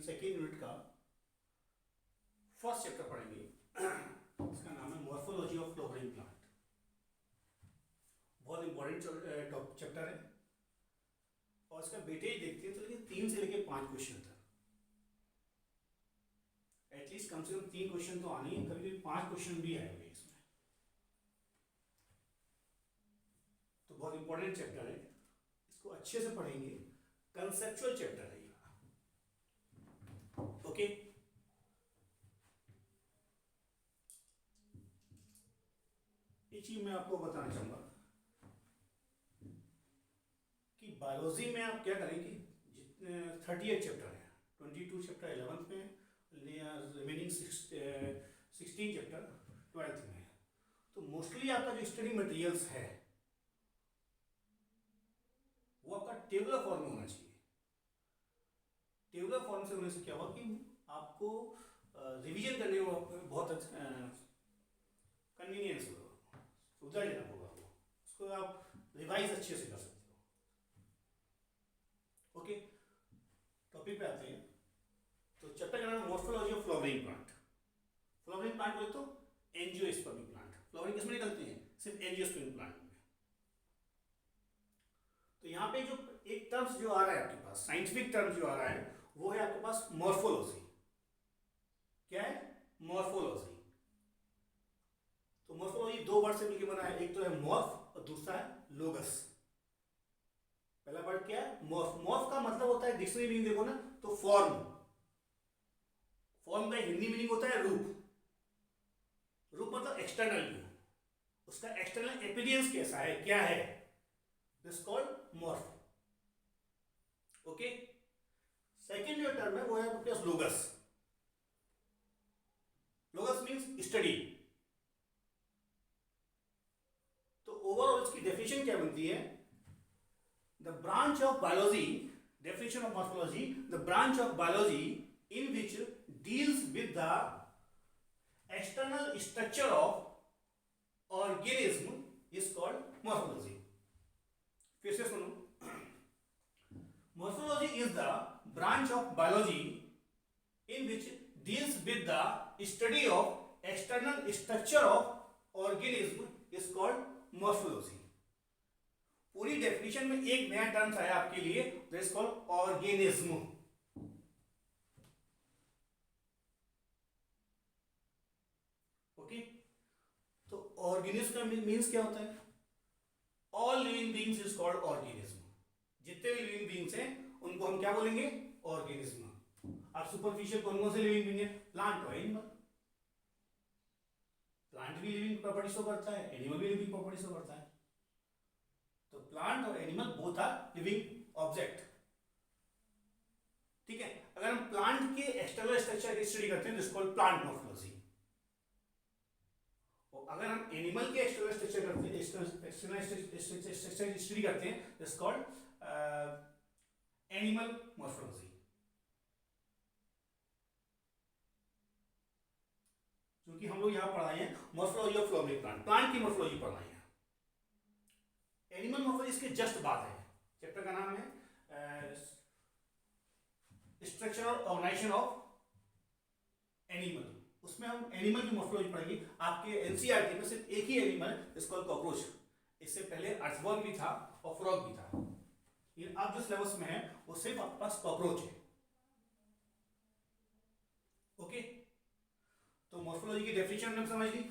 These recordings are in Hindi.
सेकेंड यूनिट का फर्स्ट चैप्टर पढ़ेंगे। इसका नाम है मॉर्फोलॉजी ऑफ फ्लावरिंग प्लांट। बहुत इंपॉर्टेंट चैप्टर है और इसका वेटेज देखते हैं तो देखिए 3 से लेके 5 क्वेश्चन तक, एटलीस्ट कम से कम 3 क्वेश्चन तो आने ही, कभी कभी 5 क्वेश्चन भी आएंगे इसमें। तो बहुत इंपॉर्टेंट चैप्टर है, इसको अच्छे से पढ़ेंगे। कंसेप्चुअल चैप्टर है ये। ओके, एक चीज मैं आपको बताना चाहूंगा कि बायोलॉजी में आप क्या करें कि जितने 38 चैप्टर हैं, 22 चैप्टर 11th में, रिमेनिंग 16 चैप्टर 12th में है। तो मोस्टली आपका जो स्टडी मटेरियल्स है वो आपका टेबुलर फॉर्म में होना चाहिए। टेबुलर फॉर्म से होने से क्या हुआ कि आपको रिवीजन करने में बहुत कन्वीनियंस होगा, सुविधाजनक होगा, वो उसको आप रिवाइज अच्छे से कर सकते हो। ओके, टॉपिक पे आते हैं। तो चैप्टर का नाम है morphology of flowering plant. Flowering plant बोले तो एंजियोस्पर्मिक प्लांट। फ्लावरिंग किसमें निकलते हैं? सिर्फ एंजियोस्पर्मिक प्लांट में। तो यहाँ पे जो एक टर्म्स जो आ रहा है आपके पास, साइंटिफिक टर्म जो आ रहा है वो है आपके पास मॉर्फोलॉजी। क्या है? मॉर्फोलॉजी। तो मॉर्फोलॉजी 2 वर्ड से मिलकर बना है, एक तो है मॉर्फ और दूसरा है लोगस। पहला वर्ड क्या है? मॉर्फ। मॉर्फ का मतलब होता है, डिक्शनरी मीनिंग देखो ना तो फॉर्म। फॉर्म का हिंदी मीनिंग होता है रूप। रूप मतलब एक्सटर्नल व्यू, उसका एक्सटर्नल एपियरेंस कैसा है, क्या है, this called morph. Okay, second जो टर्म है वो है आपके पास लोगस। लोगस मीन्स स्टडी। तो ओवरऑल इसकी डेफिनेशन क्या बनती है? The branch of biology, definition of morphology, the branch of biology in which deals with the external structure of organism is called morphology. फिर से सुनो, morphology is the branch of biology in which deals with the study of external structure of organism is called morphology. पूरी डेफिनेशन में एक नया टर्म्स आया आपके लिए, that is called organism. Okay, तो ऑर्गेनिज्म का मीन्स क्या होता है? All living beings is called organism. जितने भी लिविंग बीइंग्स हैं उनको हम क्या बोलेंगे? ऑर्गेनिज्म। अब सुपरफिशियल कौन कौन से लिविंग बीइंग है? प्लांट और एनिमल। प्लांट भी लिविंग प्रॉपर्टी शो करता है, एनिमल भी लिविंग प्रॉपर्टी शो करता है। तो प्लांट और animal both are living object. ठीक है, अगर हम प्लांट के एक्सटर्नल स्ट्रक्चर की स्टडी करते हैं दिस कॉल्ड प्लांट मॉर्फोलॉजी। अगर हम एनिमल के एक्सटर्नल स्ट्रक्चर करते हैं, एक्सटर्नल स्ट्रक्चर की स्टडी करते हैं, दिस कॉल्ड एनिमल मॉर्फोलॉजी। क्योंकि हम लोग यहां पढ़ाए हैं morphology of flowering plant, plant की मॉर्फोलॉजी पढ़ाई है। एनिमल मॉर्फोलॉजी इसके जस्ट बाद है। चैप्टर का नाम है स्ट्रक्चर और ऑर्गेनाइजेशन ऑफ एनिमल। उसमें हम एनिमल की मॉर्फोलॉजी पढ़ेंगे। आपके एनसीईआरटी में सिर्फ एक ही एनिमल है, इट्स कॉल्ड कॉकरोच। इससे पहले अर्थवर्म भी था और फ्रॉग भी था। ये आप जो सिलेबस में है वो सिर्फ आपके पास कॉकरोच है। ओके, तो मॉर्फोलॉजी की डेफिनेशन हमने समझ ली।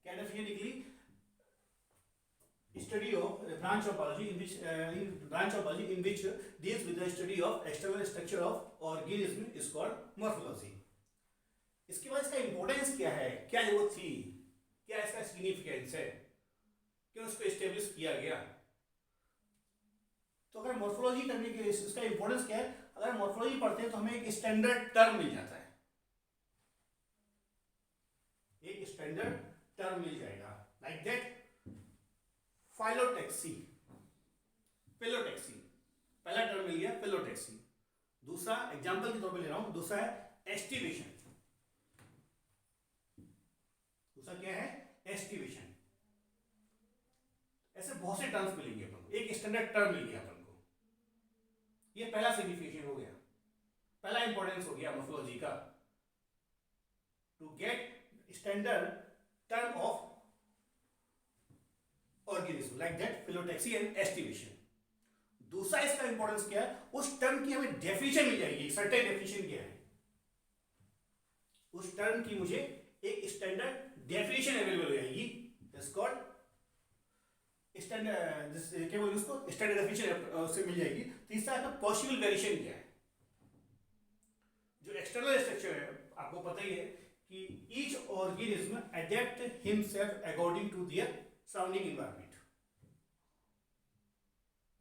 क्या डेफिनेशन निकली? Study of branch of biology in which deals with the study of external structure of organism is called morphology. इसके बाद इसका इंपॉर्टेंस क्या है, क्या जरूरत थी, क्या इसका सिग्निफिकेंस है, क्यों इसको एस्टेब्लिश किया गया? तो अगर मॉर्फोलॉजी करने के लिए इसका इंपॉर्टेंस क्या है? अगर मॉर्फोलॉजी पढ़ते हैं तो हमें एक स्टैंडर्ड टर्म मिल जाता है, एक स्टैंडर्ड टर्म मिल जाएगा। Like that phyllotaxy, phyllotaxy. पहला टर्म मिल गया फिलोटैक्सी। दूसरा एग्जांपल के तौर पे ले रहा हूं, दूसरा है एस्टिवेशन। दूसरा क्या है? एस्टिवेशन। ऐसे बहुत से टर्म्स मिलेंगे अपन को, एक स्टैंडर्ड टर्म मिल गया अपन को। ये पहला सिग्निफिकेशन हो गया। पहला इंपॉर्टेंस हो गया मॉर्फोलॉजी का, to get standard term of organism like that phyllotaxy and estimation. दूसरा इसका इंपॉर्टेंस क्या है, उस टर्म की हमें डेफिनेशन मिल जाएगी, सर्टेन डेफिनेशन क्या है, उस टर्म की मुझे एक स्टैंडर्ड डेफिनेशन अवेलेबल हो जाएगी, इट्स कॉल्ड स्टैंडर्ड, क्या बोलते हैं उसको, स्टैंडर्ड डेफिनेशन उससे मिल जाएगी। तीसरा है पॉसिबल वेरिएशन क्या है, जो एक्सटर्नल स्ट्रक्चर है आपको पता ही है कि each organism adapt himself according to their surrounding environment.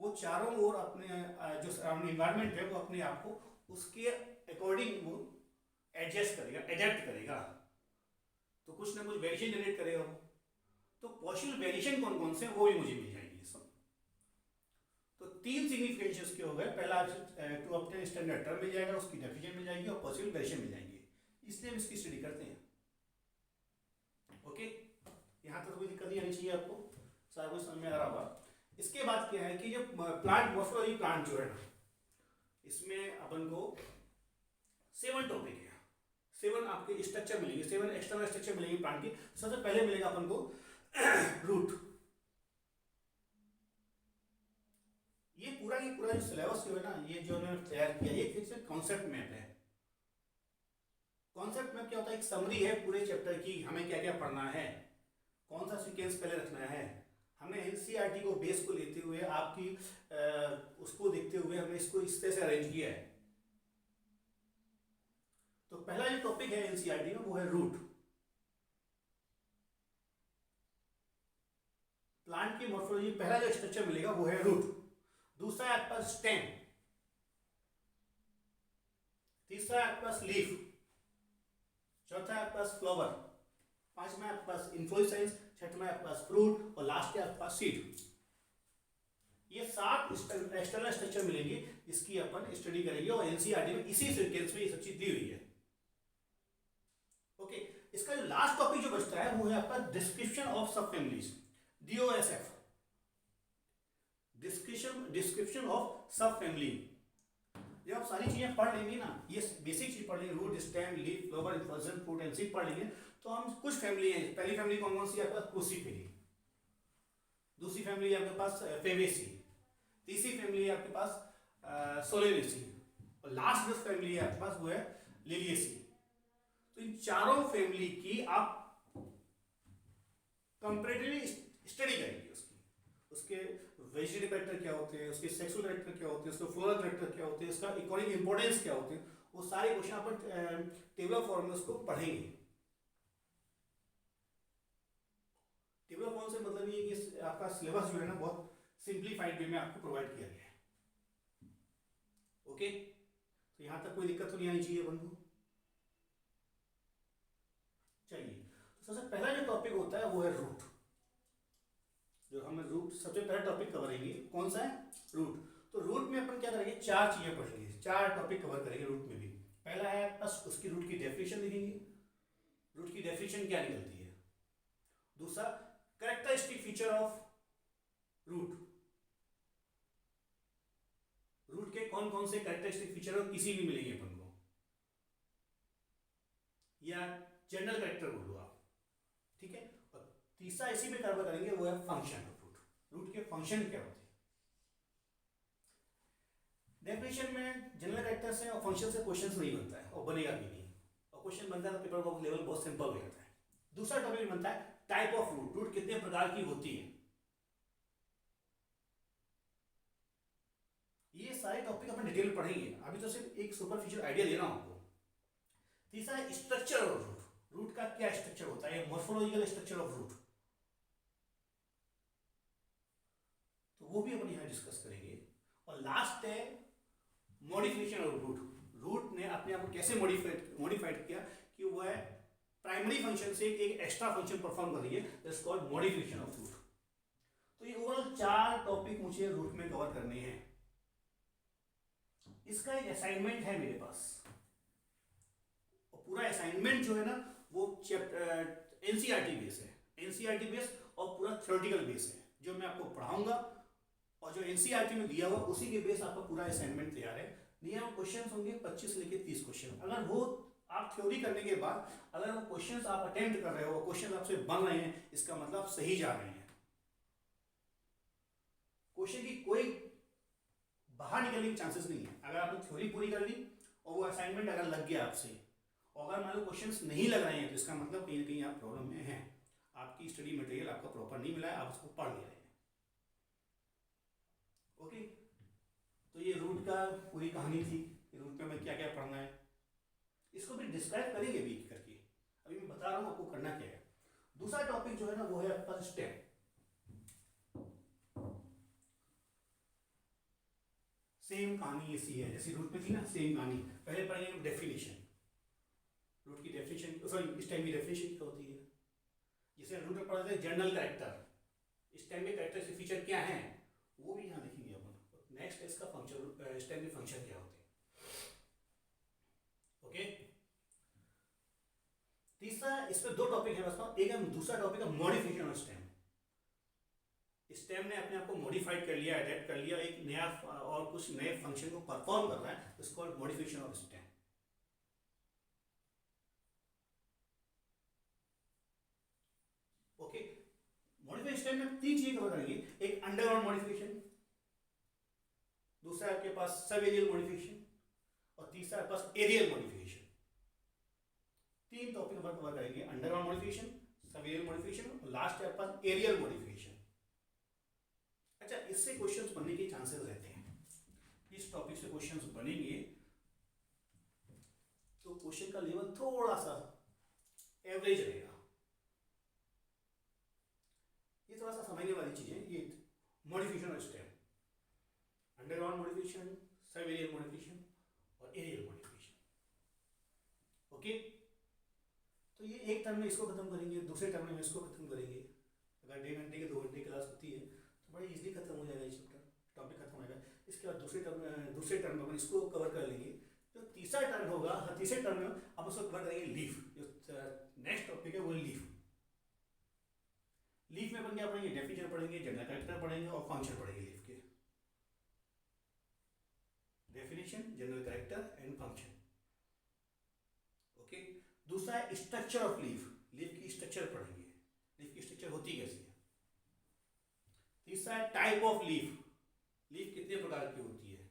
वो चारों ओर अपने जो सराउंडिंग एनवायरनमेंट है वो अपने आप को उसके अकॉर्डिंग वो एडजस्ट करेगा, एडेप्ट करेगा, तो कुछ ना कुछ वेरिएशन जनरेट करेगा वो। तो पॉसिबल वेरिएशन कौन कौन से हैं वो भी मुझे मिल जाएंगे सब। तो तीन सिग्निफिकेशंस के हो गए, पहला टू ऑब्टेन स्टैंडर्ड टर्म मिल जाएगा, उसकी डेफिनेशन मिल जाएगी और पॉसिबल वेरिएशन मिल जाएंगे, इसलिए हम इसकी स्टडी करते हैं। ओके, यहाँ तक कोई दिक्कत नहीं आनी चाहिए आपको, सारा कुछ समझ में आ रहा होगा। इसके बाद क्या है कि जो प्लांट मॉर्फोलॉजी प्लांट जो है ना, इसमें अपन को 7 टॉपिक है, 7 आपके स्ट्रक्चर मिलेंगे, 7 एक्सटर्नल स्ट्रक्चर मिलेंगे प्लांट की। सबसे पहले मिलेगा अपन को रूट। ये पूरा जो सिलेबस जो है ना, ये जो मैंने तैयार किया, ये फिर से कॉन्सेप्ट मैप है। कॉन्सेप्ट मैप क्या होता है, एक समरी है पूरे चैप्टर की, हमें क्या क्या पढ़ना है, कौन सा सीक्वेंस पहले रखना है, हमने एनसीईआरटी को बेस को लेते हुए आपकी उसको देखते हुए हमने इसको इस तरह से अरेंज किया है। तो पहला जो टॉपिक है एनसीईआरटी में वो है रूट। प्लांट की मॉर्फोलॉजी पहला जो स्ट्रक्चर मिलेगा वो है रूट। दूसरा है आपके पास स्टेम, तीसरा है आपके पास लीफ, चौथा है आपके पास फ्लावर, पांचवा है आपके पास इन्फ्लोरेसेंस, छठवां है आपके पास फ्रूट और लास्ट है आपके पास सीड। ये 7 एक्सटर्नल स्ट्रक्चर मिलेंगे जिसकी अपन स्टडी करेंगे और एनसीईआरटी में इसी सीक्वेंस में ये सब चीज दी हुई है। ओके, इसका जो लास्ट टॉपिक जो बचता है वो है आपका डिस्क्रिप्शन ऑफ सब फैमिलीज, DOSF, डिस्क्रिप्शन ऑफ सब फैमिली। जब आप सारी चीजें पढ़ लेंगे ना, ये बेसिक चीज पढ़ लेंगे, root, stem, leaf, flower, inflorescence, fruit and seed पढ़ लेंगे, तो हम कुछ फैमिली है। पहली फैमिली कौन कौन सी है आपके पास, क्रूसीफेरी। दूसरी फैमिली है आपके पास फेवेसी। तीसरी फैमिली है आपके पास सोलेनेसी और लास्ट जो फैमिली है आपके पास वो है लिलिएसी। तो इन चारों फैमिली की आप कंपैरेटिवली स्टडी करेंगे, उसके वेजिटेटिव कैरेक्टर क्या होते हैं, उसके सेक्सुअल कैरेक्टर क्या होते हैं, उसके फ्लोरल कैरेक्टर क्या होते हैं, इसका इकोनॉमिक इंपॉर्टेंस क्या होते हैं, वो सारे question upon table of form में उसको पढ़ेंगे। टेबल ऑफ फॉर्म से मतलब ये कि आपका सिलेबस जो है ना बहुत सिंप्लीफाइड वे में आपको प्रोवाइड किया गया है। ओके, तो यहां तक कोई दिक्कत तो नहीं आनी चाहिए अपन को। चलिए, तो सबसे पहला जो टॉपिक होता है वो है रूट। जो हम रूट सबसे पहला टॉपिक कवर करेंगे, कौन सा है, रूट। तो रूट में अपन क्या करेंगे, 4 चीजें पढ़ेंगे, 4 टॉपिक कवर करेंगे रूट में भी। पहला है बस उसकी रूट की डेफिनेशन लिखेंगे, रूट की डेफिनेशन क्या निकलती है। दूसरा, characteristic feature of root, root के कौन कौन से कैरेक्टरिस्टिक फीचर और किसी भी मिलेंगे अपन को, या जनरल कैरेक्टर बोलो आप, ठीक है। और तीसरा इसी में कवर करेंगे वो है फंक्शन ऑफ रूट, रूट के फंक्शन क्या होते हैं। डेफिनेशन में जनरल कैरेक्टर से और फंक्शन से क्वेश्चन नहीं बनता है और बनेगा भी नहीं, और क्वेश्चन बनता है तो पेपर का लेवल बहुत सिंपल हो जाता है। दूसरा टॉपिक बनता है टाइप ऑफ रूट, रूट कितने प्रकार की होती है। ये सारे टॉपिक अपन डिटेल में पढ़ेंगे, अभी तो सिर्फ एक सुपरफिशियल आइडिया दे रहा हूं आपको। तीसरा है स्ट्रक्चर ऑफ रूट, रूट का क्या स्ट्रक्चर होता है, मॉर्फोलॉजिकल स्ट्रक्चर ऑफ रूट, तो वो भी अपन यहां डिस्कस करेंगे। और लास्ट है मॉडिफिकेशन ऑफ रूट, रूट ने अपने आप को कैसे मॉडिफाइड किया कि वो है प्राइमरी फंक्शन से एक एक्स्ट्रा फंक्शन परफॉर्म कर रही है, that's called modification of root. तो ये ओवरऑल 4 टॉपिक मुझे रूट में कवर करने हैं। इसका एक असाइनमेंट है मेरे पास, और पूरा असाइनमेंट जो है ना वो चैप्टर एनसीईआरटी बेस है, एनसीईआरटी बेस और पूरा थ्योरेटिकल बेस है, जो मैं आपको पढ़ाऊंगा और जो एनसीईआरटी में दिया हुआ उसी के बेस आपका पूरा असाइनमेंट तैयार है। नहीं वो क्वेश्चंस होंगे 25 से लेके 30 क्वेश्चन। अगर वो आप थ्योरी करने के बाद अगर वो क्वेश्चंस आप अटेम्प्ट कर रहे हो, क्वेश्चन आपसे बन रहे हैं, इसका मतलब आप सही जा रहे हैं। क्वेश्चन की कोई बाहर निकलने के चांसेस नहीं है। अगर आपने थ्योरी पूरी कर ली और वो असाइनमेंट अगर लग गया आपसे, और अगर मान लो क्वेश्चंस नहीं लग रहे हैं, तो इसका मतलब कहीं ना कहीं आप प्रॉब्लम में हैं, आपकी स्टडी मटेरियल आपको प्रॉपर नहीं मिला है, आप उसको पढ़ नहीं रहे हैं। ओके, तो ये रूट का पूरी कहानी थी, रूट में हमें क्या क्या पढ़ना है, इसको भी डिस्क्राइब करेंगे भी करके। अभी मैं बता रहा हूँ आपको करना क्या है। दूसरा टॉपिक जो है ना वो है आपके पास स्टेम। सेम कहानी ऐसी है जैसे रूट में थी ना, सेम कहानी। पहले पढ़ेंगे डेफिनेशन, रूट की डेफिनेशन, सॉरी स्टेम की डेफिनेशन क्या होती है। जैसे रूट में पढ़ते हैं जनरल कैरेक्टर, स्टेम के कैरेक्टर से फीचर क्या है वो भी यहाँ देखेंगे अपन। नेक्स्ट इसका फंक्शन, स्टेम के फंक्शन क्या होते हैं। ओके, तीसरा इसमें दो टॉपिक है बस, एक है दूसरा टॉपिक है मॉडिफिकेशन ऑफ स्टेम। स्टेम ने अपने आप को मॉडिफाइड कर लिया, अडेप्ट कर लिया, एक नया और कुछ नए फंक्शन को परफॉर्म कर रहा है, इसको modification of stem. Okay, modification stem में तीन चीजें कवर करेंगे। एक अंडरग्राउंड मॉडिफिकेशन, दूसरा आपके पास सब एरियल मॉडिफिकेशन, और तीसरा आपके पास एरियल मॉडिफिकेशन। तीन टॉपिक हम कवर करेंगे, underground modification, sub aerial modification, और लास्ट है आपके पास एरियल मॉडिफिकेशन। अच्छा, इससे क्वेश्चंस बनने के चांसेस रहते हैं। इस टॉपिक से क्वेश्चंस बनेंगे तो क्वेश्चन का लेवल थोड़ा सा एवरेज रहेगा। ये थोड़ा सा समझने वाली चीज है। ये modification of stem, underground modification, sub aerial modification और एरियल मॉडिफिकेशन। ओके, तो ये एक टर्म में इसको खत्म करेंगे, दूसरे टर्म में इसको खत्म करेंगे। अगर 1.5 घंटे की 2 घंटे की क्लास होती है तो बड़ी इजीली खत्म हो जाएगा ये चैप्टर, टॉपिक खत्म हो जाएगा। इसके बाद दूसरे टर्म में अपन इसको कवर कर लेंगे। जो तीसरा टर्म होगा, तीसरे टर्म में आप उसको कवर करेंगे लीफ। जो नेक्स्ट टॉपिक है वो लीफ। लीफ में अपन क्या पढ़ेंगे, डेफिनेशन पढ़ेंगे, जनरल कैरेक्टर पढ़ेंगे और फंक्शन पढ़ेंगे लीफ के। Definition, general character and function. Okay, दूसरा है स्ट्रक्चर ऑफ लीफ। लीफ की स्ट्रक्चर पढ़ेंगे, लीफ की स्ट्रक्चर होती कैसी है। तीसरा है टाइप ऑफ लीफ, लीफ कितने प्रकार की होती है।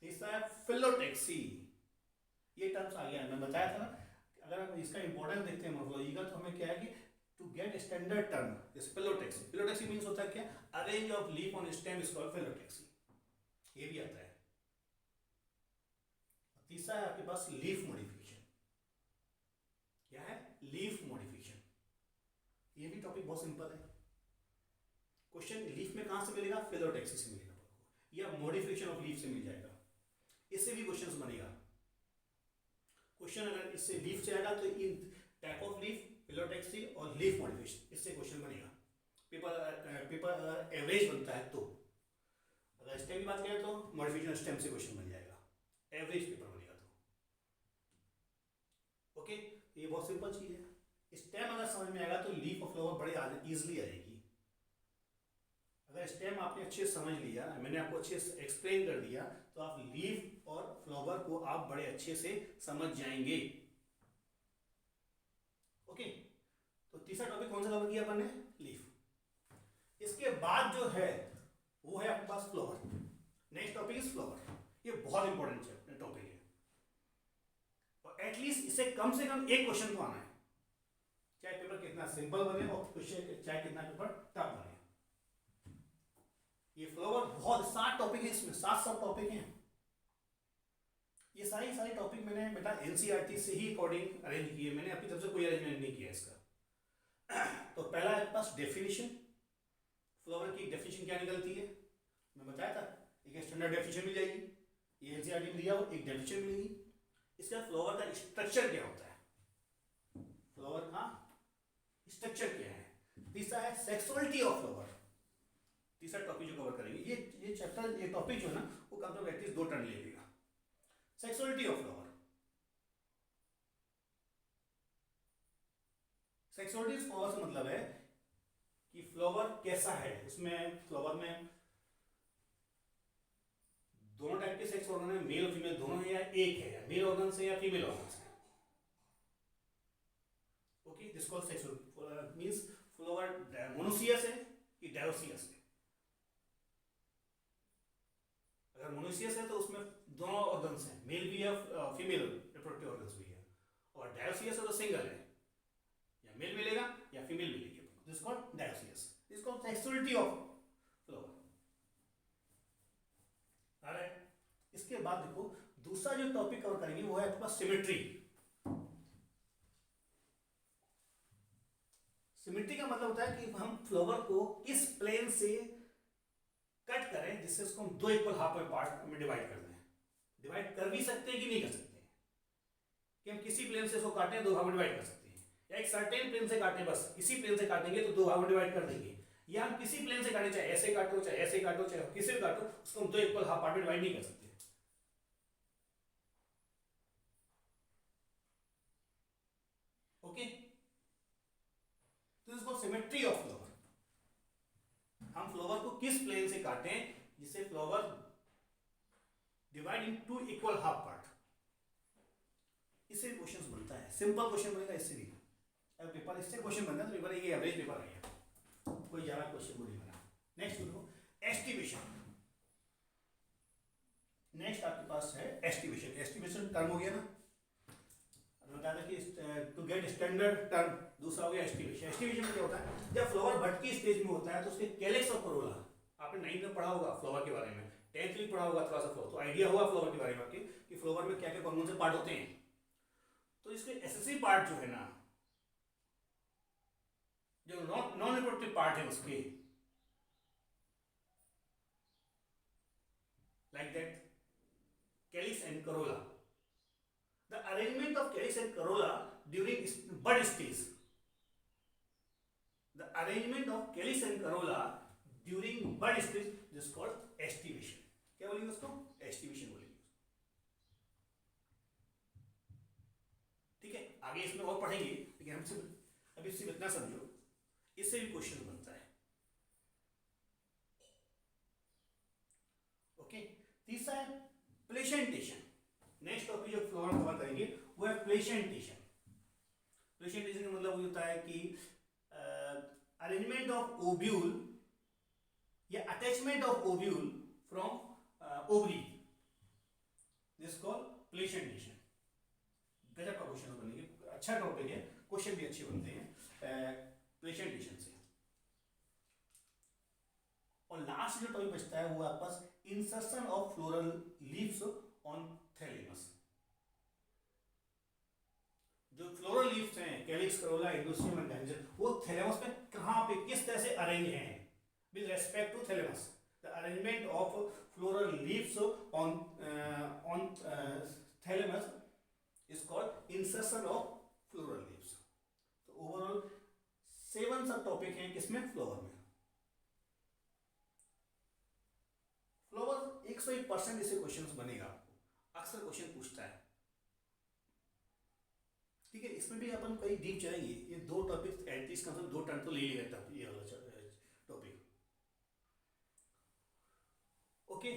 तीसरा है फिलोटेक्सी। ये टर्म्स आ गया, मैं बताया था ना, अगर हम इसका इंपॉर्टेंस देखते हैं मॉर्फोलॉजी का, तो हमें क्या है कि टू गेट स्टैंडर्ड टर्म जैसे फिलोटेक्सी। फिलोटेक्सी मींस होता है क्या, arrange of leaf on stem is called phyllotaxy, ये भी आता है। तीसरा है आपके पास लीफ मॉडिफिकेशन। क्या है, लीफ मॉडिफिकेशन। ये भी टॉपिक बहुत सिंपल है। क्वेश्चन लीफ में कहां से मिलेगा, फिलोटेक्सी से मिलेगा या मॉडिफिकेशन ऑफ लीफ से मिल जाएगा। इससे भी क्वेश्चंस बनेगा। क्वेश्चन अगर इससे लीफ से आएगा तो इन टाइप ऑफ लीफ, फिलोटेक्सी और लीफ मॉडिफिकेशन, इससे क्वेश्चन बनेगा। पेपर एवरेज बनता है तो, अगर स्टेम की बात करें तो मॉडिफिकेशन स्टेम से क्वेश्चन बन जाएगा, एवरेज पेपर बनेगा तो। ओके, ये बहुत सिंपल चीज है। स्टेम अगर समझ में आएगा तो लीफ और फ्लावर बड़े इजिली आएगी। अगर स्टेम आपने अच्छे से समझ लिया, मैंने आपको अच्छे से एक्सप्लेन कर दिया, तो आप लीफ और फ्लावर को आप बड़े अच्छे से समझ जाएंगे। ओके, तो तीसरा टॉपिक कौन सा कवर किया अपन ने, लीफ। इसके बाद जो है वो है आपके पास flower. Next topic is flower. ये बहुत इंपॉर्टेंट टॉपिक है और एटलीस्ट इसे कम से कम एक क्वेश्चन तो आना है, चाहे पेपर कितना सिंपल बने और क्वेश्चन चाहे कितना पेपर टफ बने। ये फ्लावर बहुत 7 टॉपिक है, इसमें 7 सब टॉपिक हैं। ये सारे टॉपिक मैंने बेटा एनसीईआरटी से ही अकॉर्डिंग अरेंज किए, मैंने अपनी तरफ से कोई अरेंजमेंट नहीं किया इसका। तो पहला आपके पास डेफिनेशन, फ्लावर की डेफिनेशन क्या निकलती है, मैं बताया था। एक स्टैंडर्ड डेफिनेशन मिल जाएगी, ये एनसीईआरटी में दिया हो, एक डेफिनेशन मिलेगी। इसके बाद फ्लावर का स्ट्रक्चर क्या होता है, फ्लावर का स्ट्रक्चर क्या है। तीसरा है सेक्सुअलिटी ऑफ फ्लावर, तीसरा टॉपिक जो कवर करेंगे। ये चैप्टर, ये टॉपिक जो है ना वो कम से कम एटलीस्ट 2 टर्न ले लेगा। Sexuality of flower, sexuality of flower से मतलब है कि फ्लावर कैसा है। इसमें फ्लावर में दोनों टाइप के सेक्स ऑर्गन है, मेल और फीमेल दोनों है, या एक है, या मेल ऑर्गन से या फीमेल ऑर्गन से. Okay, this called sexual means flower monoecious है कि डायोसियस है. अगर मोनोसियस है तो उसमें दोनों ऑर्गन्स हैं, मेल भी है, फीमेल रिप्रोडक्टिव ऑर्गन्स भी है. और डायोसियस है तो सिंगल है, या मेल मिलेगा या फीमेल मिलेगी. This called dioecious. This called sexuality of flower. Alright, इसके बाद देखो दूसरा जो टॉपिक कवर करेंगे वो है आपके पास सिमेट्री. सिमेट्री का मतलब होता है कि हम फ्लावर को किस प्लेन से कट करें जिससे उसको हम दो इक्वल हाफ में पार्ट में डिवाइड कर दें. डिवाइड कर भी सकते हैं कि नहीं कर सकते हैं, कि हम किसी प्लेन से इसको काटें दो भाग में डिवाइड कर सकते हैं, या एक सर्टेन प्लेन से काटें, बस किसी प्लेन से काटेंगे तो दो भाग में डिवाइड कर देंगे, या हम किसी प्लेन से काटें, चाहे ऐसे काटो चाहे ऐसे काटो चाहे किसी भी काटो, उसको हम दो इक्वल हाफ पार्ट में डिवाइड नहीं कर सकते. ओके, तो इसको सिमेट्री ऑफ फ्लावर. हम फ्लावर को किस प्लेन से काटें जिससे flower divide in two equal half part. इससे क्वेश्चंस बनता है, सिंपल क्वेश्चन बनेगा इससे भी. अगर पेपर इससे क्वेश्चन बनता है तो पेपर ये एवरेज पेपर आएगा, कोई ज्यादा क्वेश्चन नहीं बना. नेक्स्ट देखो एस्टिमेशन. नेक्स्ट आपके पास है एस्टिमेशन. एस्टिमेशन टर्म हो गया ना, बता दें कि टू गेट स्टैंडर्ड टर्म. दूसरा हो गया एस्टिमेशन. एस्टिमेशन में क्या होता है, जब फ्लावर बड की स्टेज में होता है तो उसके कैलिक्स और करोला, आपने 9th में पढ़ा होगा फ्लावर के बारे में, 10th में पढ़ा होगा थोड़ा सा फ्लावर, तो आइडिया हुआ फ्लावर के बारे में कि फ्लावर में क्या क्या कौन कौन से पार्ट होते हैं. तो इसके एसेसरी पार्ट जो है ना, जो नॉन रिप्रोडक्टिव पार्ट है उसके, like that calyx and Corolla. The arrangement of calyx and corolla during bud stage. The arrangement of calyx and corolla during bud stage is called estivation. क्या बोलेंगे उसको? Estivation बोलेंगे. ठीक है, आगे इसमें और पढ़ेंगे, लेकिन हम सिर्फ अभी सिर्फ इतना समझो, इससे भी क्वेश्चन बनता है. ओके, तीसरा है प्लेसेंटेशन. नेक्स्ट टॉपिक जो फ्लोरम कवर करेंगे वो है प्लेसेंटेशन. प्लेसेंटेशन का मतलब होता है कि अरेंजमेंट ऑफ ओव्यूल या attachment of ovule from ovary. This called placentation. गजब का क्वेश्चन बनेंगे, अच्छा टॉपिक है, क्वेश्चन भी अच्छे बनते हैं प्लेसेंटेशन से. और लास्ट जो टॉपिक बचता है वो आपके पास insertion of floral leaves on thalamus. जो फ्लोरल लीव्स हैं calyx, corolla, androecium and gynoecium, वो थैलेमस पे कहां पे किस तरह से अरेंज हैं with respect to thalamus. The arrangement of floral leaves on thalamus is called insertion of floral leaves. तो ओवरऑल 7 सब टॉपिक हैं किसमें, फ्लावर में. फ्लावर 101% इसे क्वेश्चंस बनेगा, अक्सर क्वेश्चन पूछता है. ठीक है, इसमें भी अपन कई डीप जाएंगे. ये दो टॉपिक एटलीस्ट कम से कम 2 टर्न तो ले ही लेता ये वाला टॉपिक. ओके,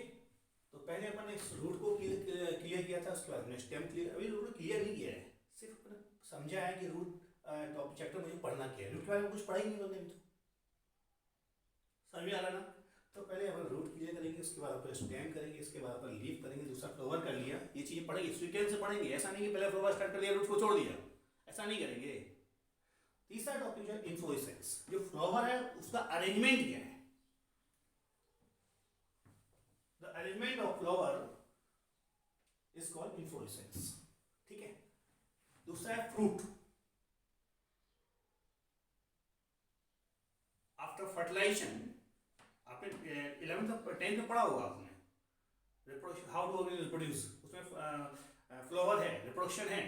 तो पहले अपन ने रूट को क्लियर किया था, उसके बाद हमने स्टेम क्लियर. अभी रूट क्लियर नहीं किया है, सिर्फ समझा है कि रूट टॉपिक चैप्टर मुझे पढ़ना क्या है. रूट के बारे में कुछ पढ़ा ही नहीं बंदे में, तो समझ में आ रहा ना. तो पहले अपन रूट क्लियर करेंगे, उसके बाद अपन स्टेम करेंगे, इसके बाद अपन लीफ करेंगे, दूसरा फ्लावर कर लिया. ये चीजें पढ़ेंगे, सीक्वेंस से पढ़ेंगे. ऐसा नहीं कि पहले फ्लावर स्टार्ट कर लिया रूट को छोड़ दिया, ऐसा नहीं करेंगे. तीसरा टॉपिक है इन्फ्लोरेसेंस. जो फ्लावर है उसका अरेंजमेंट क्या है. The arrangement of flower is called inflorescence. ठीक है, दूसरा है फ्रूट. आफ्टर फर्टिलाइजेशन, आपने 11th 10th में पढ़ा होगा आपने, reproduction, how do organism reproduce. उसमें फ्लावर है, रिप्रोडक्शन है.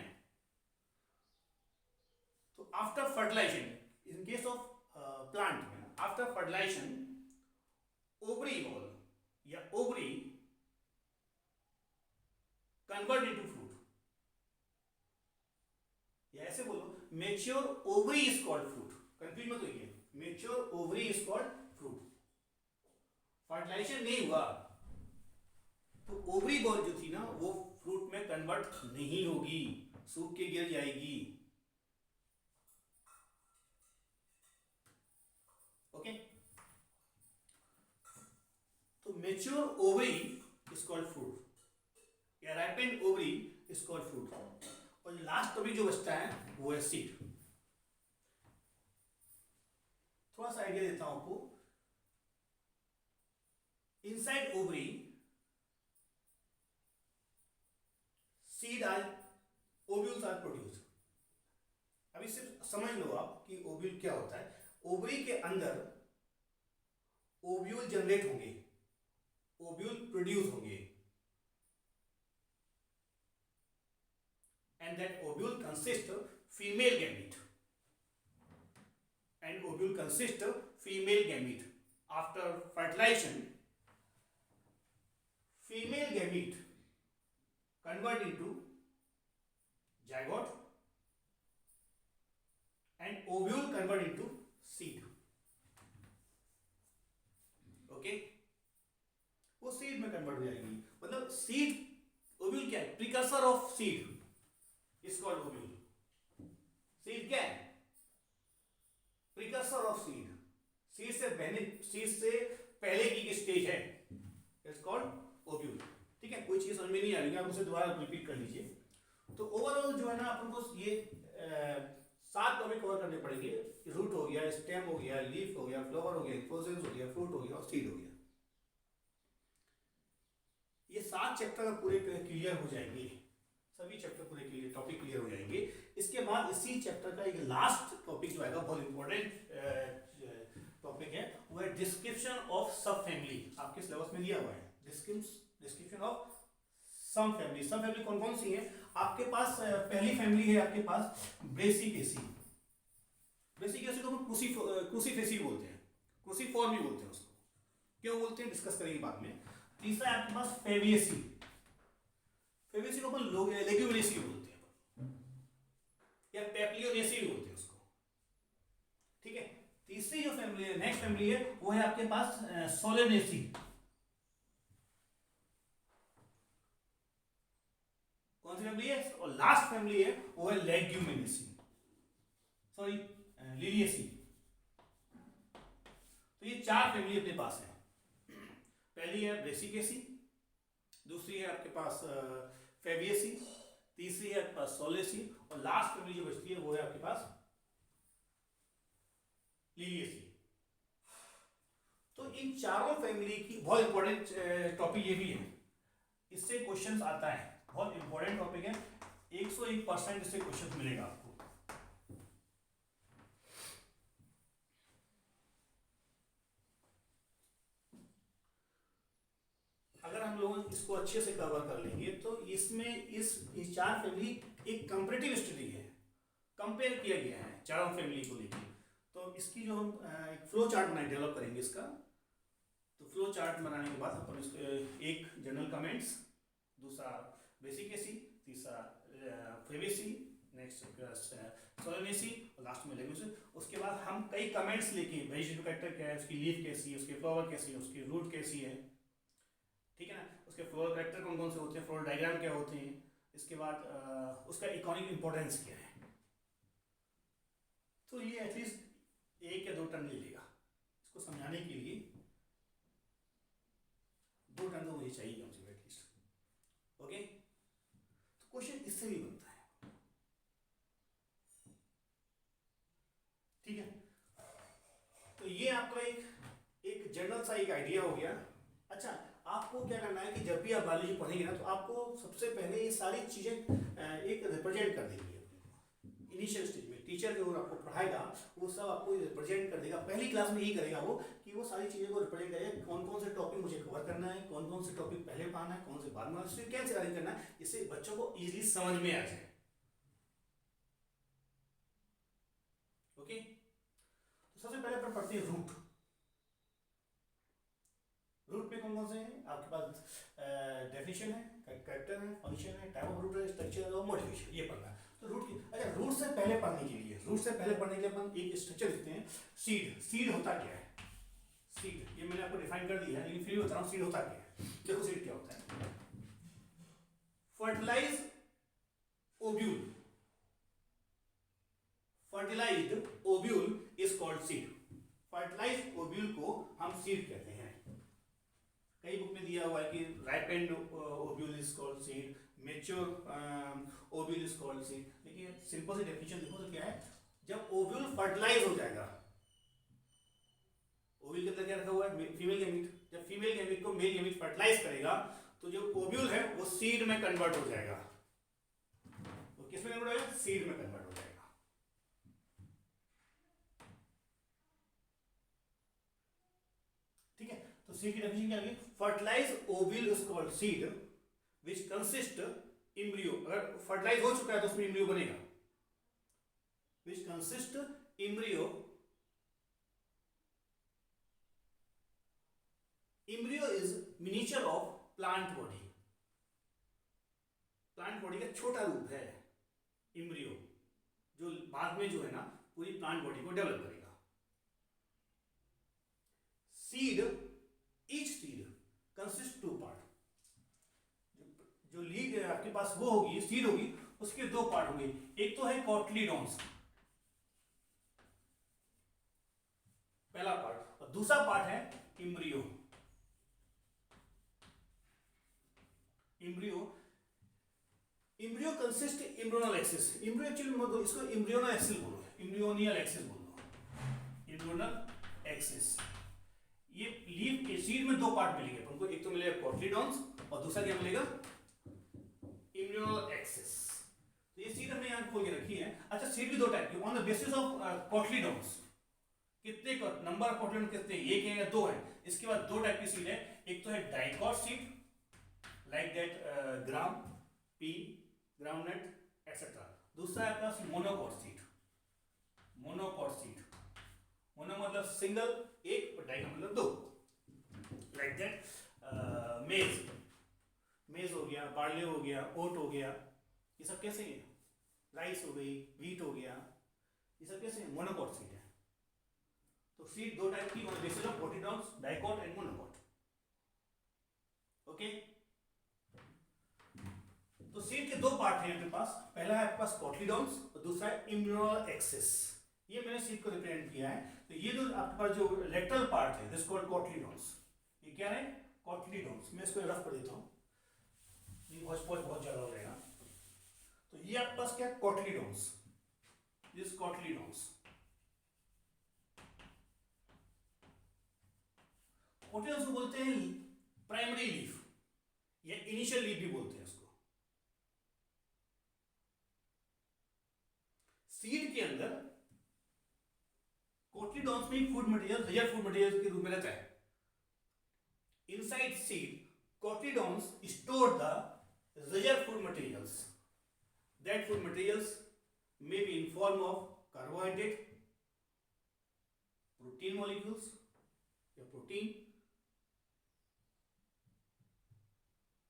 तो after fertilisation, in case of plant में, आफ्टर फर्टिलाइजेशन ओवरी वॉल या ओवरी कन्वर्ट इनटू फ्रूट. या ऐसे बोलो, mature ovary is called fruit. Confuse मत होइए, mature ovary is called fruit. Fertilisation नहीं हुआ, तो ओवरी बॉल जो थी ना वो फ्रूट में कन्वर्ट नहीं होगी, सूख के गिर जाएगी। ओके, तो mature ovary is called fruit या ripened ovary is called fruit. और लास्ट टॉपिक जो बचता है वो है सीड। थोड़ा सा आइडिया देता हूं आपको। Inside ovary seed are ovules are produced. अभी सिर्फ समझ लो आप कि ओव्यूल क्या होता है। ओवरी के अंदर ओव्यूल जनरेट होंगे, ओव्यूल प्रोड्यूस होंगे, and that ovule consists of female gamete, and ovule consists of female gamete. After fertilization, female gamete convert into zygote and ovule convert into seed. Okay, वो सीड में कन्वर्ट हो जाएगी। मतलब सीड, ओव्यूल क्या है? Precursor of seed is called ovule. Seed क्या है? Precursor of seed. Seed से पहले की स्टेज है, it's called ovule. ठीक है, कोई चीज समझ में नहीं आ रही, आप उसे दोबारा रिपीट कर लीजिए। तो ओवरऑल जो है ना अपन को ये 7 टॉपिक कवर करने पड़ेंगे। रूट हो गया, स्टेम हो गया, लीफ हो गया, फ्लावर हो गया, इन्फ्लोरेसेंस हो गया, फ्रूट हो गया और सीड हो गया। ये 7 चैप्टर पूरे क्लियर हो जाएंगे, सभी चैप्टर पूरे क्लियर, टॉपिक क्लियर हो जाएंगे। इसके बाद इसी चैप्टर का एक लास्ट टॉपिक जो आएगा, बहुत इंपॉर्टेंट टॉपिक है, वो है डिस्क्रिप्शन ऑफ सब फैमिली। आपके सिलेबस में दिया हुआ है डिस्क्रिप्शन ऑफ सम फैमिली। सब फैमिली कौन कौन सी है आपके पास? पहली फैमिली है आपके पास ब्रेसिकेसी। ब्रेसिकेसी को हम क्रूसीफेसी बोलते हैं, क्रूसीफॉर्म भी बोलते हैं उसको। क्यों बोलते हैं डिस्कस करेंगे बाद में। तीसरा है आपके पास फेवियसी। फेवियसी को अपन लेग्यूमिनेसी बोलते हैं या पेप्लियोनेसी भी बोलते हैं उसको। ठीक है, तीसरी जो फैमिली है, नेक्स्ट फैमिली है, वो है आपके पास सोलेनेसी। कौन सी फैमिली है? और लास्ट फैमिली है वो है लेग्यूमिनेसी, सॉरी लिलिएसी। तो ये 4 फैमिली अपने पास है। पहली है ब्रेसिकेसी, दूसरी है आपके पास फेवियसी, तीसरी है आपके पास सोलेसी, और लास्ट फैमिली जो बचती है वो है आपके पास लिलिएसी। तो इन चारों फैमिली की बहुत इंपॉर्टेंट टॉपिक ये भी है, इससे क्वेश्चंस आता है, बहुत इंपॉर्टेंट टॉपिक है, 101% इससे क्वेश्चन मिलेगा आपको। अगर हम लोग इसको अच्छे से कवर कर लेंगे तो इसमें इस 4 फैमिली एक कंपैरेटिव स्टडी है, कंपेयर किया गया है चारों फैमिली को लेकर। तो इसकी जो हम एक फ्लो चार्ट बनाए, डेवलप करेंगे इसका। तो फ्लो चार्ट बनाने के बाद अपन इसको एक जनरल कमेंट्स, दूसरा बेसिकेसी, तीसरा फेवियसी, नेक्स्ट सोलेनेसी और लास्ट में लेग्यूमिनेसी। उसके बाद हम कई कमेंट्स लेके वेजिटेटिव कैरेक्टर क्या है, उसकी लीफ कैसी है, उसके फ्लावर कैसी है, उसकी रूट कैसी है, ठीक है ना, उसके फ्लोरल कैरेक्टर कौन कौन से होते हैं, फ्लोरल डायग्राम क्या होते हैं, इसके बाद उसका इकोनॉमिक इंपॉर्टेंस क्या है। तो ये एटलीस्ट 1 या 2 टर्न ले लेगा, इसको समझाने के लिए 2 टर्न तो मुझे चाहिए कम से कम एटलीस्ट। ओके, तो क्वेश्चन इससे भी बनता है, ठीक है। तो ये आपका एक जनरल सा एक आइडिया हो गया। अच्छा, आपको क्या करना है कि जब भी आप बायोलॉजी पढ़ेंगे ना, तो आपको सबसे पहले ये सारी चीजें एक रिप्रेजेंट कर देंगी इनिशियल स्टेज में। टीचर जो आपको पढ़ाएगा वो सब आपको रिप्रेजेंट कर देगा। पहली क्लास में यही करेगा वो कि वो सारी चीज़ों को रिप्रेजेंट करेगा, कौन कौन से टॉपिक मुझे कवर करना है, कौन कौन से टॉपिक पहले पढ़ना है, कौन से बाद में, उससे कैसे अरेंज करना है, जिससे बच्चों को इजीली समझ में आ जाए। ओके, तो सबसे पहले अपन पढ़ते हैं रूट। रूट पे कौन कौन से हैं आपके पास? डेफिनेशन है, कैरेक्टर है, फंक्शन है, टाइप ऑफ रूट है, स्ट्रक्चर और मॉडिफिकेशन, ये पढ़ना है। तो रूट की, अच्छा, रूट से पहले पढ़ने के लिए अपन एक स्ट्रक्चर लिखते हैं। सीड, सीड होता क्या है? सीड ये मैंने आपको डिफाइन कर दिया है, लेकिन फिर भी बता रहा हूँ सीड होता क्या है। देखो सीड क्या होता है। fertilized ovule. Fertilized ovule is called seed. Fertilized ovule को हम seed कहते हैं. कई बुक में दिया हुआ है कि ripened ovule is called seed, mature ovule is called seed. देखिए सिंपल सी डेफिनेशन देखो तो क्या है, जब ओव्यूल फर्टिलाइज हो जाएगा, ओव्यूल के अंदर क्या रखा हुआ है, फीमेल गैमीट, जब फीमेल गैमीट को मेल गैमीट फर्टिलाइज करेगा तो जो ओव्यूल है वो सीड में कन्वर्ट हो जाएगा. तो किस में कन्वर्ट हो जाएगा, सीड में कन्वर्ट हो जाएगा. ठीक है, तो सीड की डेफिनेशन क्या है, fertilise ovule is called seed which consist embryo. अगर फर्टिलाइज हो चुका है तो उसमें एम्ब्रियो बनेगा. Which consist embryo, embryo is miniature of plant body. Plant body का छोटा रूप है एम्ब्रियो, जो बाद में जो है ना पूरी प्लांट बॉडी को डेवलप करेगा. Seed, each seed consist two part. जो लीड आपके पास वो होगी, सीड होगी, उसके दो पार्ट होंगे. एक तो है कॉटलीडॉन्स, पहला पार्ट, और दूसरा पार्ट है embryo. Embryo, embryo consist embryonal axis. Embryo actually इसको एम्ब्रियोनल एक्सिस बोलो, एम्ब्रियोनियल एक्सिस बोलो, एम्ब्रियोनल एक्सिस. ये लीफ के सीड में दो पार्ट मिलेंगे उनको, एक तो मिलेगा कॉटलीडॉन्स और दूसरा क्या मिलेगा, एम्ब्रियोनल एक्सिस. तो ये सीड हमने यहां खोल के रखी है. अच्छा, सीड भी दो टाइप की, on the basis of cotyledons. कितने नंबर ऑफ कॉटलीडॉन्स कितने, एक है या दो है. इसके बाद दो टाइप की सीड है. एक तो है dicot seed like that gram, P, groundnut etcetera. दूसरा है आपका monocot seed. Monocot seed, mono मतलब सिंगल, एक, और डाई का मतलब दो. लाइक दैट मेज, मेज हो गया, बार्ले हो गया, ओट हो गया, ये सब कैसे हैं, राइस हो गई, व्हीट हो गया, ये सब कैसे हैं, मोनोकॉट सीड है. तो सीड दो टाइप की, on the basis of cotyledons, dicot and monocot. Okay, तो सीड के दो पार्ट हैं आपके पास. पहला है आपके पास कॉटलीडॉन्स और दूसरा है एम्ब्रियोनल एक्सिस. ये मैंने सीड को रिप्रेजेंट किया है. तो ये जो आपके पास जो लेटरल पार्ट है दिस कॉल्ड कॉटलीडॉन्स. ये क्या है, कॉटलीडॉन्स. मैं इसको रफ कर देता हूं, ये बहुत ज्यादा हो जाएगा. तो ये आपके पास क्या है, कॉटलीडॉन्स. This cotyledons. कॉटलीडॉन्स को बोलते हैं प्राइमरी लीफ या इनिशियल लीफ भी बोलते हैं इसको. सीड के अंदर कॉटलीडॉन्स में food material, real food material के रूप में रहता है. Inside seed cotyledons store the reserve food materials. That food materials may be in form of carbohydrate, protein molecules या protein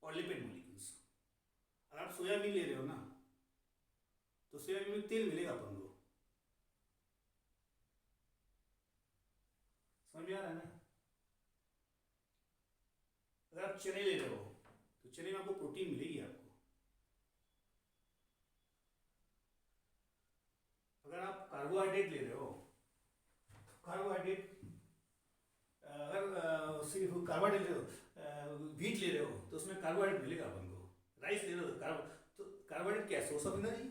और lipid molecules. अगर आप सोयाबीन ले रहे हो ना तो सोयाबीन में तेल मिलेगा अपन को, समझ में आ रहा है ना. अगर आप चने ले रहे हो तो चने में आपको प्रोटीन मिलेगी आपको. अगर आप कार्बोहाइड्रेट ले रहे हो, कार्बोहाइड्रेट अगर सिर्फ कार्बोहाइड्रेट ले रहे हो, व्हीट ले रहे हो तो उसमें कार्बोहाइड्रेट मिलेगा अपन को. राइस ले रहे हो तो कार्बोहाइड्रेट क्या है, source of energy,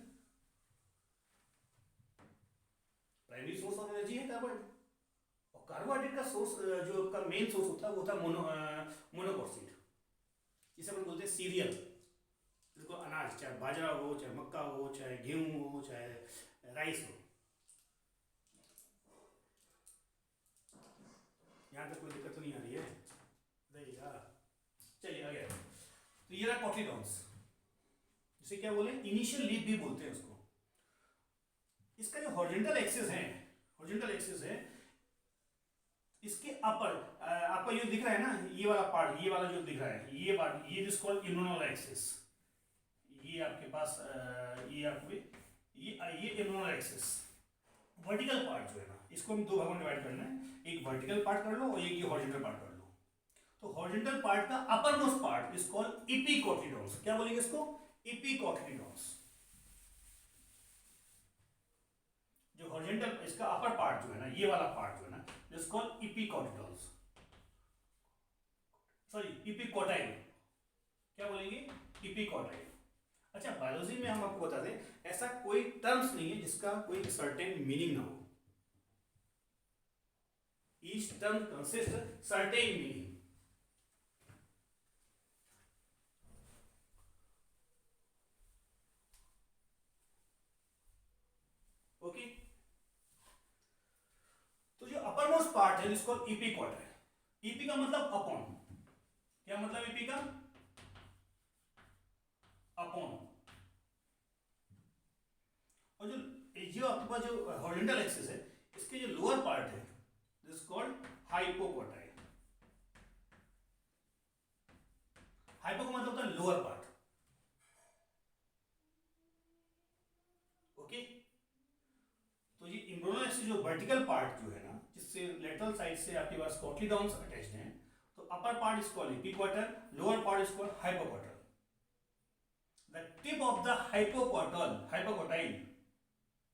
primary source of energy है कार्बोहाइड्रेट. कार्बोहाइड्रेट का सोर्स जो का मेन सोर्स होता है वो होता है मोनोकॉट सीड, जिसे अपन बोलते हैं सीरियल. जिसको अनाज, चाहे बाजरा हो, चाहे मक्का हो, चाहे गेहूं हो, चाहे राइस हो. यहाँ तक कोई दिक्कत तो नहीं आ रही है, रहेगा. चलिए आगे. तो ये रहा कॉटलीडॉन्स, जिसे क्या बोले, इनिशियल लीफ भी बोलते हैं उसको. इसका जो हॉरिजॉन्टल एक्सिस है, हॉरिजॉन्टल एक्सिस है, इसके अपर आपका जो दिख रहा है ना, ये वाला पार्ट, ये वाला जो दिख रहा है, ये पार्ट, ये जिस कॉल्ड इम्यूनल एक्सिस. ये आपके पास ये आपके ये इम्यूनल एक्सिस. वर्टिकल पार्ट जो है ना, इसको हम दो भागों में डिवाइड करना है. एक वर्टिकल पार्ट कर लो और एक ये हॉरिजॉन्टल पार्ट कर लो. तो हॉरिजॉन्टल पार्ट का upper most part is called epicotyledons. क्या बोलेंगे इसको, इपिकोटिलॉन्स। जो हॉरिजॉन्टल इसका अपर पार्ट जो है ना, ये वाला पार्ट जो है ना, दिस कॉल्ड इपिकोटिलॉन्स, सॉरी इपिकोटाइल, क्या बोलेंगे, इपिकोटाइल। अच्छा, बायोलॉजी में हम आपको बता दें, ऐसा कोई टर्म्स नहीं है जिसका कोई सर्टेन मीनिंग ना हो। Each term consist certain meaning. Okay, तो जो अपर मोस्ट पार्ट है इसको इपिकोटाइल। इपी का मतलब अपॉन, क्या मतलब इपी का, अपॉन। और जो आपके पास जो हॉरिजॉन्टल एक्सिस है, इसके जो लोअर पार्ट है दिस कॉल्ड हाइपोकोटाइल। हाइपो का मतलब होता है लोअर पार्ट। ओके, तो ये इम्ब्रोनल एक्सिस जो वर्टिकल पार्ट जो है ना, जिससे लेटरल साइड से आपके पास कोटिलिडॉन्स अटैच्ड हैं, तो upper part is called epicotyl, lower part is called hypocotyl. The tip of the hypocotyl, hypocotyl,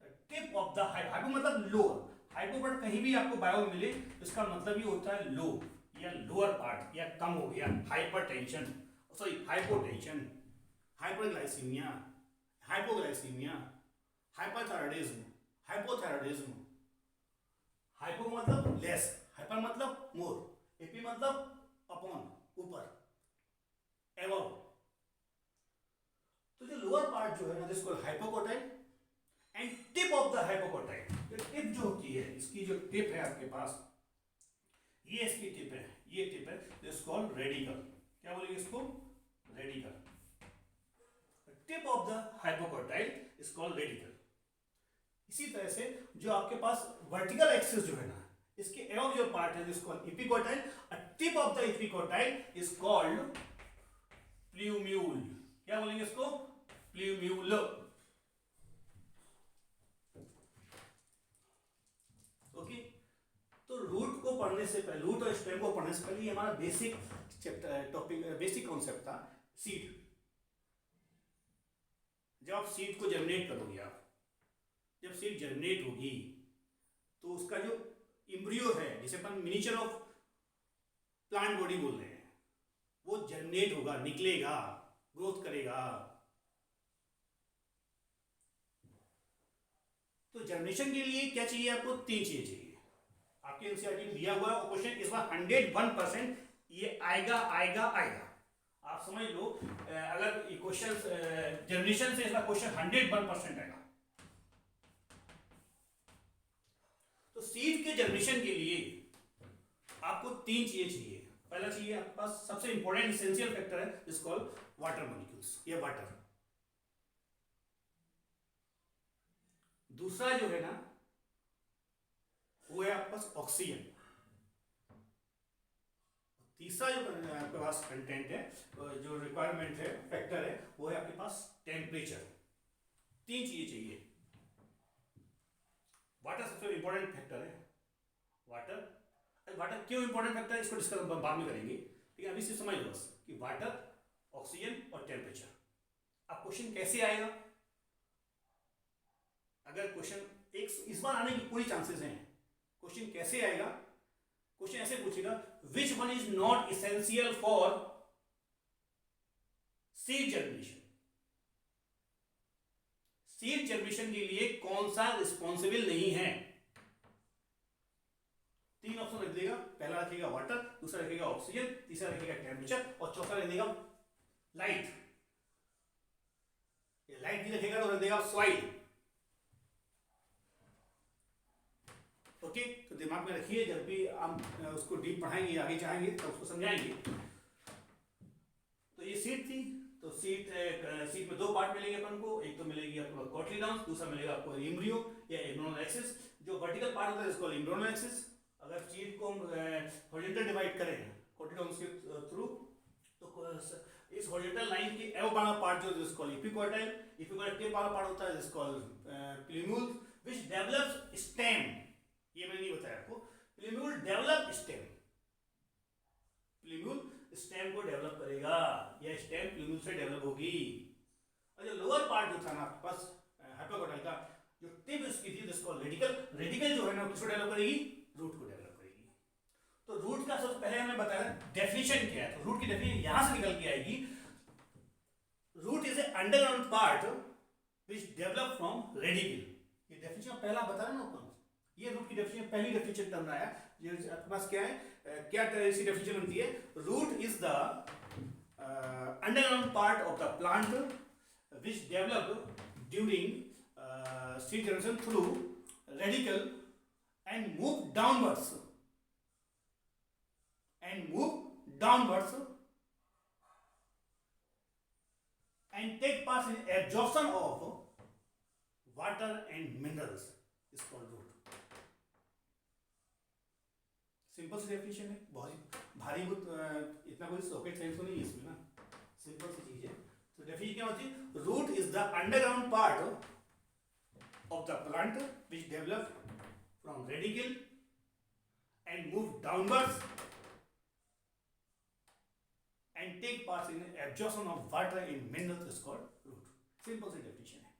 the tip of the hypo मतलब लोअर, हाइपो वर्ड कहीं भी आपको बायो में मिले, इसका मतलब ये होता है लो या लोअर पार्ट, या कम हो गया, hypertension, sorry hypotension, hyperglycaemia, hypoglycaemia, hyperthyroidism, hypothyroidism. Hypo मतलब लेस, हाइपर मतलब मोर, एपी मतलब अपॉन, ऊपर, एबव। तो जो लोअर पार्ट जो है ना, जिसको hypocotyl, and tip of the hypocotyl, ये टिप जो होती है, इसकी जो टिप है आपके पास, ये इसकी टिप है, ये टिप है, दिस कॉल्ड रेडिकल। क्या बोलेंगे इसको, radical. Tip of the hypocotyl is called radical. इसी तरह से जो आपके पास वर्टिकल एक्सिस जो है ना, इसके एबव जो पार्ट है जिसको epicotyl, tip of the epicotyl is called plumule. क्या बोलेंगे इसको, प्ल्यूम्यूल। ओके, तो रूट को पढ़ने से पहले, रूट और स्टेम को पढ़ने से पहले, ये हमारा basic chapter topic, basic concept था सीड। जब आप सीड को जर्मिनेट करोगे, आप जब सीड जर्मिनेट होगी, तो उसका जो इम्ब्रियो है, जिसे अपन मिनिएचर ऑफ प्लांट बॉडी बोल रहे हैं, वो जर्मिनेट होगा, निकलेगा, ग्रोथ करेगा। तो जर्मिनेशन के लिए क्या चाहिए आपको, 3 चीजें चाहिए। आपके एनसीईआरटी में दिया हुआ है, और क्वेश्चन इस बार 101% ये आएगा आएगा आएगा। आप समझ लो, अगर क्वेश्चन जर्मिनेशन से इस बार क्वेश्चन 101% आएगा। तो सीड के जर्मिनेशन के लिए आपको 3 चीजें चाहिए। पहला चाहिए आपके पास, सबसे इंपॉर्टेंट एसेंशियल फैक्टर है, इज कॉल्ड वाटर मॉलिक्यूल्स, या वाटर। दूसरा जो है ना, वो है आपके पास ऑक्सीजन। तीसरा जो आपके पास कंटेंट है, जो रिक्वायरमेंट है, फैक्टर है, वो है आपके पास टेम्परेचर। 3 चीजें चाहिए। वाटर सबसे इंपॉर्टेंट फैक्टर है। वाटर वाटर क्यों इंपॉर्टेंट फैक्टर है, इसको डिस्कस बाद में करेंगे, ठीक है। अभी से समझ लो बस कि वाटर, ऑक्सीजन और टेम्परेचर। अब क्वेश्चन कैसे आएगा, अगर क्वेश्चन एक इस बार आने की पूरी चांसेस हैं। क्वेश्चन कैसे आएगा, क्वेश्चन ऐसे पूछेगा, which one is not essential for seed germination. Seed germination के लिए कौन सा रिस्पॉन्सिबल नहीं है। 3 ऑप्शन रख देगा, पहला रखेगा वाटर, दूसरा रखेगा ऑक्सीजन, तीसरा रखेगा टेम्परेचर, और चौथा रख देगा लाइट। लाइट भी रखेगा तो रख देगा सॉइल। ओके, तो दिमाग में रखिए, जब भी हम उसको डीप पढ़ाएंगे, आगे जाएंगे तो उसको समझाएंगे। तो ये सीट थी, तो सीट में 2 पार्ट मिलेंगे अपन को। एक तो मिलेगी आपको कोटिलिडॉन्स, दूसरा मिलेगा आपको एम्ब्रियो या एम्ब्रियोनल एक्सिस। जो वर्टिकल पार्ट होता है इसको एम्ब्रियोनल एक्सिस। अगर सीट को हम हॉरिजॉन्टल डिवाइड करें कोटिलिडॉन्स के थ्रू, तो इस हॉरिजॉन्टल लाइन के एबव वाला पार्ट जो जिसको इपिकोटाइल, इपिकोटाइल टिप वाला पार्ट होता है जिसको प्ल्यूम्यूल, व्हिच डेवलप्स स्टेम। ये मैंने नहीं बताया आपको, plumule develop stem. Plumule stem को डेवलप करेगा, या स्टेम प्ल्यूम्यूल से डेवलप होगी। और जो लोअर पार्ट जो था ना आपके पास हाइपोकोटाइल का जो टिप उसकी थी जिसको रेडिकल, रेडिकल जो है ना किसको डेवलप करेगी, रूट को डेवलप करेगी। तो रूट का सबसे पहले हमने बताया डेफिनेशन क्या है, तो रूट की डेफिनेशन यहां से निकल के आएगी, root is a underground part which develop from radicle. ये डेफिनेशन पहला बता रहा ना ऊपर, ये रूट की डेफिनेशन पहली डेफिनेशन टर्म रहा है। ये आपके पास क्या है, क्या इसकी डेफिनेशन बनती है, root is the underground part of the plant which develop during seed generation through radicle and move downwards and take part in absorption of water and minerals is called root. Simple सी डेफिनेशन है, बहुत भारी इतना कोई रॉकेट साइंस तो नहीं है इसमें ना, सिंपल सी चीज है। तो डेफिनेशन क्या होती है, root is the underground part of the plant which develop from radicle and move downwards and take part in absorption of water in minerals is called root. Simple सी डेफिनेशन है।